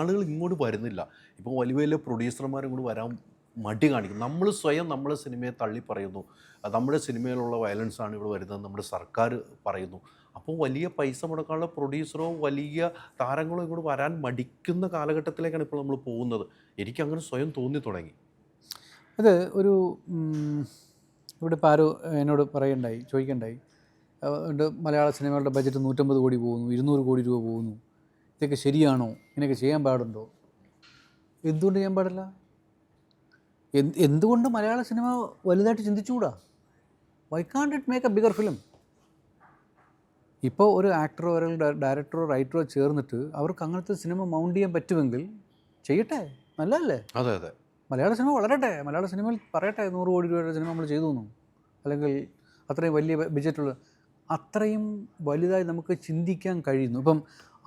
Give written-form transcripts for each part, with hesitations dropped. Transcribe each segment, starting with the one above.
ആളുകൾ ഇങ്ങോട്ട് വരുന്നില്ല. ഇപ്പോൾ വലിയ വലിയ പ്രൊഡ്യൂസർമാർ ഇങ്ങോട്ട് വരാൻ മടി കാണിക്കും. നമ്മൾ സ്വയം നമ്മളെ സിനിമയെ തള്ളി പറയുന്നു. നമ്മുടെ സിനിമയിലുള്ള വയലൻസാണ് ഇവിടെ വരുന്നത് നമ്മുടെ സർക്കാർ പറയുന്നു. അപ്പോൾ വലിയ പൈസ മുടക്കാനുള്ള പ്രൊഡ്യൂസറോ വലിയ താരങ്ങളോ ഇങ്ങോട്ട് വരാൻ മടിക്കുന്ന കാലഘട്ടത്തിലേക്കാണ് ഇപ്പോൾ നമ്മൾ പോകുന്നത്. എനിക്കങ്ങനെ സ്വയം തോന്നി തുടങ്ങി. അത് ഒരു ഇവിടെ ഇപ്പോൾ ആരോ എന്നോട് ചോദിക്കണ്ടായി മലയാള സിനിമകളുടെ ബഡ്ജറ്റ് 150 കോടി പോകുന്നു, 200 കോടി രൂപ പോകുന്നു, ഇതൊക്കെ ശരിയാണോ, ഇങ്ങനെയൊക്കെ ചെയ്യാൻ പാടുണ്ടോ? എന്തുകൊണ്ട് ചെയ്യാൻ പാടില്ല? എന്തുകൊണ്ട് മലയാള സിനിമ വലുതായിട്ട് ചിന്തിച്ചുകൂടാ? Why can't it make a bigger film? ഇപ്പോൾ ഒരു ആക്ടറോ അല്ലെങ്കിൽ ഡയറക്ടറോ റൈറ്ററോ ചേർന്നിട്ട് അവർക്ക് അങ്ങനത്തെ സിനിമ മൗണ്ട് ചെയ്യാൻ പറ്റുമെങ്കിൽ ചെയ്യട്ടെ, നല്ലതല്ലേ? അതെ അതെ, മലയാള സിനിമ വളരട്ടെ, മലയാള സിനിമയിൽ പറയട്ടെ 100 കോടി രൂപയുടെ സിനിമ നമ്മൾ ചെയ്തു തന്നു, അല്ലെങ്കിൽ അത്രയും വലിയ ബഡ്ജറ്റുള്ള, അത്രയും വലുതായി നമുക്ക് ചിന്തിക്കാൻ കഴിയുന്നു. ഇപ്പം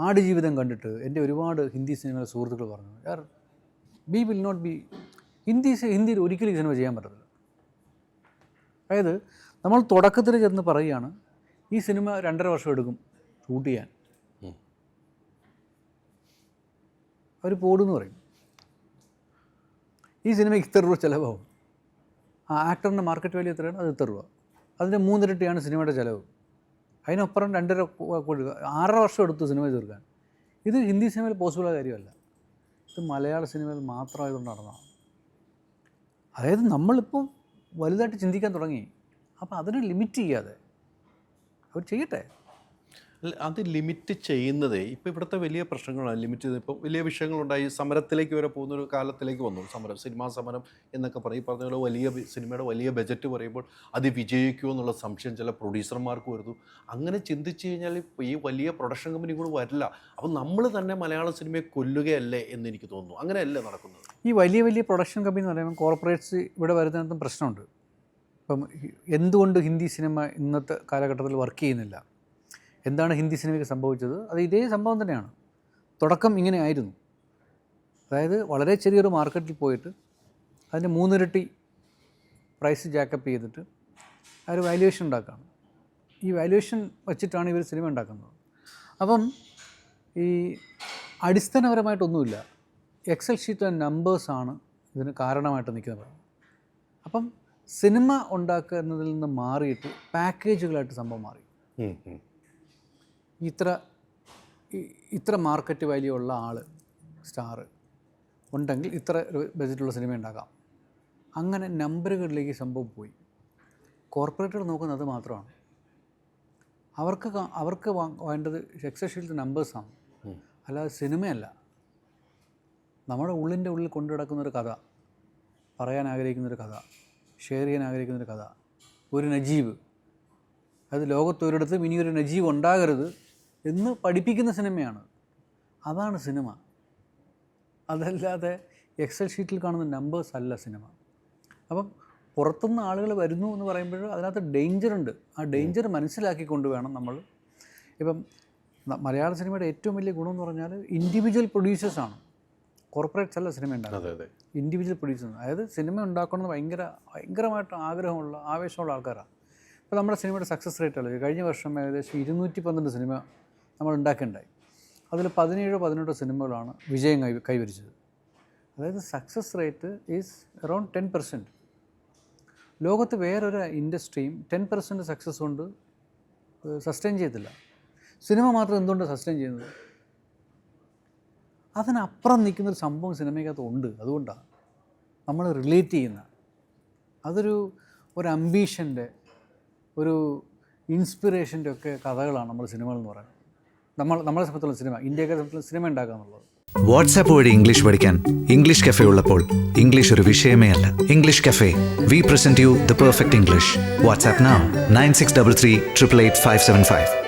ആടുജീവിതം കണ്ടിട്ട് എൻ്റെ ഒരുപാട് ഹിന്ദി സിനിമയിലെ സുഹൃത്തുക്കൾ പറഞ്ഞു, യാർ വി വിൽ നോട്ട് ബി ഹിന്ദിയിൽ ഒരിക്കലും ഈ സിനിമ ചെയ്യാൻ പറ്റത്തില്ല. അതായത് നമ്മൾ തുടക്കത്തിൽ ചെന്ന് പറയുകയാണ് ഈ സിനിമ 2.5 വർഷം എടുക്കും ഷൂട്ട് ചെയ്യാൻ, അവർ പോടുമെന്ന് പറയും. ഈ സിനിമയ്ക്ക് ഇത്ര രൂപ ചിലവാകും, ആ ആക്ടറിൻ്റെ മാർക്കറ്റ് വാല്യൂ എത്രയാണ്, അത് ഇത്ര രൂപ, അതിൻ്റെ 3 ഇരട്ടിയാണ് സിനിമയുടെ ചിലവ്. അതിനപ്പുറം 2.5 കോടി, 6 വർഷം എടുത്തു സിനിമ തീർക്കാൻ. ഇത് ഹിന്ദി സിനിമയിൽ പോസിബിളായ കാര്യമല്ല. ഇത് മലയാള സിനിമയിൽ മാത്രമായതുകൊണ്ട് നടന്നതാണ്. അതായത് നമ്മളിപ്പോൾ വലുതായിട്ട് ചിന്തിക്കാൻ തുടങ്ങി. അപ്പോൾ അതിനെ ലിമിറ്റ് ചെയ്യാതെ അവർ ചെയ്യട്ടെ. അത് ലിമിറ്റ് ചെയ്യുന്നതേ ഇപ്പോൾ ഇവിടുത്തെ വലിയ പ്രശ്നങ്ങളാണ്. ലിമിറ്റ് ചെയ്ത് ഇപ്പോൾ വലിയ വിഷയങ്ങളുണ്ടായി, സമരത്തിലേക്ക് വരെ പോകുന്നൊരു കാലത്തിലേക്ക് വന്നു. സിനിമാ സമരം എന്നൊക്കെ പറയും. ഈ പറഞ്ഞ പോലെ വലിയ സിനിമയുടെ വലിയ ബജറ്റ് പറയുമ്പോൾ അത് വിജയിക്കുമോ എന്നുള്ള സംശയം ചില പ്രൊഡ്യൂസർമാർക്ക് വരുന്നു. അങ്ങനെ ചിന്തിച്ച് കഴിഞ്ഞാൽ ഇപ്പോൾ ഈ വലിയ പ്രൊഡക്ഷൻ കമ്പനി കൂടെ വരില്ല. അപ്പോൾ നമ്മൾ തന്നെ മലയാള സിനിമയെ കൊല്ലുകയല്ലേ എന്ന് എനിക്ക് തോന്നുന്നു. അങ്ങനെയല്ലേ നടക്കുന്നത്? ഈ വലിയ വലിയ പ്രൊഡക്ഷൻ കമ്പനി എന്ന് പറയുമ്പോൾ കോർപ്പറേറ്റ്സ് ഇവിടെ വരുന്നതും പ്രശ്നമുണ്ട്. ഇപ്പം എന്തുകൊണ്ട് ഹിന്ദി സിനിമ ഇന്നത്തെ കാലഘട്ടത്തിൽ വർക്ക് ചെയ്യുന്നില്ല, എന്താണ് ഹിന്ദി സിനിമയ്ക്ക് സംഭവിച്ചത്? അത് ഇതേ സംഭവം തന്നെയാണ്. തുടക്കം ഇങ്ങനെ ആയിരുന്നു. അതായത് വളരെ ചെറിയൊരു മാർക്കറ്റിൽ പോയിട്ട് അതിൻ്റെ 3 ഇരട്ടി പ്രൈസ് ജാക്കപ്പ് ചെയ്തിട്ട് ആ ഒരു വാല്യുവേഷൻ ഉണ്ടാക്കുകയാണ്. ഈ വാല്യുവേഷൻ വച്ചിട്ടാണ് ഇവർ സിനിമ ഉണ്ടാക്കുന്നത്. അപ്പം ഈ അടിസ്ഥാനപരമായിട്ടൊന്നുമില്ല, എക്സൽ ഷീറ്റ് ആൻഡ് നമ്പേഴ്സാണ് ഇതിന് കാരണമായിട്ട് നിൽക്കുന്നത്. അപ്പം സിനിമ ഉണ്ടാക്കുക എന്നതിൽ നിന്ന് മാറിയിട്ട് പാക്കേജുകളായിട്ട് സംഭവം മാറി. ഇത്ര മാർക്കറ്റ് വാല്യൂ ഉള്ള ആൾ, സ്റ്റാർ ഉണ്ടെങ്കിൽ ഇത്ര ബജറ്റുള്ള സിനിമ ഉണ്ടാക്കാം. അങ്ങനെ നമ്പറുകളിലേക്ക് സംഭവം പോയി. കോർപ്പറേറ്റുകൾ നോക്കുന്നത് അത് മാത്രമാണ്. അവർക്ക് വേണ്ടത് എക്സൽ ഷീറ്റ് നമ്പേഴ്സാണ്, അല്ലാതെ സിനിമയല്ല. നമ്മുടെ ഉള്ളിൻ്റെ ഉള്ളിൽ കൊണ്ടു നടക്കുന്നൊരു കഥ, പറയാൻ ആഗ്രഹിക്കുന്നൊരു കഥ, ഷെയർ ചെയ്യാൻ ആഗ്രഹിക്കുന്നൊരു കഥ, ഒരു നജീബ്, അത് ലോകത്തൊരിടത്തും ഇനിയൊരു നജീബ് ഉണ്ടാകരുത് എന്ന് പഠിപ്പിക്കുന്ന സിനിമയാണ്. അതാണ് സിനിമ. അതല്ലാതെ എക്സൽ ഷീറ്റിൽ കാണുന്ന നമ്പേഴ്സ് അല്ല സിനിമ. അപ്പം പുറത്തുനിന്ന് ആളുകൾ വരുന്നു എന്ന് പറയുമ്പോൾ അതിനകത്ത് ഡേഞ്ചറുണ്ട്. ആ ഡേഞ്ചർ മനസ്സിലാക്കിക്കൊണ്ട് വേണം നമ്മൾ. ഇപ്പം മലയാള സിനിമയുടെ ഏറ്റവും വലിയ ഗുണം എന്ന് പറഞ്ഞാൽ ഇൻഡിവിജ്വൽ പ്രൊഡ്യൂസേഴ്സാണ്, കോർപ്പറേറ്റ്സ് അല്ല സിനിമ ഉണ്ടാക്കുന്നത്. ഇൻഡിവിജ്വൽ പ്രൊഡ്യൂസേഴ്സ്, അതായത് സിനിമ ഉണ്ടാക്കണമെന്ന് ഭയങ്കരമായിട്ട് ആഗ്രഹമുള്ള ആവേശമുള്ള ആൾക്കാരാണ്. ഇപ്പോൾ നമ്മുടെ സിനിമയുടെ സക്സസ് റേറ്റ് അല്ല, കഴിഞ്ഞ വർഷം ഏകദേശം 212 സിനിമ നമ്മൾ ഉണ്ടാക്കിയിട്ടുണ്ടായി. അതിൽ 17-18 സിനിമകളാണ് വിജയം കൈവരിച്ചത്. അതായത് സക്സസ് റേറ്റ് ഈസ് അറൗണ്ട് 10%. ലോകത്ത് വേറൊരു ഇൻഡസ്ട്രിയും 10% സക്സസ് കൊണ്ട് സസ്റ്റെയിൻ ചെയ്യത്തില്ല. സിനിമ മാത്രം എന്തുകൊണ്ട് സസ്റ്റെയിൻ ചെയ്യുന്നത്? അതിനപ്പുറം നിൽക്കുന്നൊരു സംഭവം സിനിമയ്ക്കകത്ത് ഉണ്ട്. അതുകൊണ്ടാണ് നമ്മൾ റിലേറ്റ് ചെയ്യുന്ന, അതൊരു അംബീഷൻ്റെ, ഒരു ഇൻസ്പിറേഷൻ്റെ ഒക്കെ കഥകളാണ് നമ്മൾ സിനിമകൾ എന്ന് പറയുന്നത്. നമ്മളെ സംബന്ധിച്ചുള്ള സിനിമ, ഇന്ത്യക്കാരെ സംബന്ധിച്ചുള്ള സിനിമ ഉണ്ടാക്കുക എന്നുള്ളത്. വാട്സാപ്പ് വഴി ഇംഗ്ലീഷ് പഠിക്കാൻ ഇംഗ്ലീഷ് കഫേ ഉള്ളപ്പോൾ ഇംഗ്ലീഷ് ഒരു വിഷയമേ അല്ല. English cafe, we present you the perfect English. WhatsApp now 9633 888 575.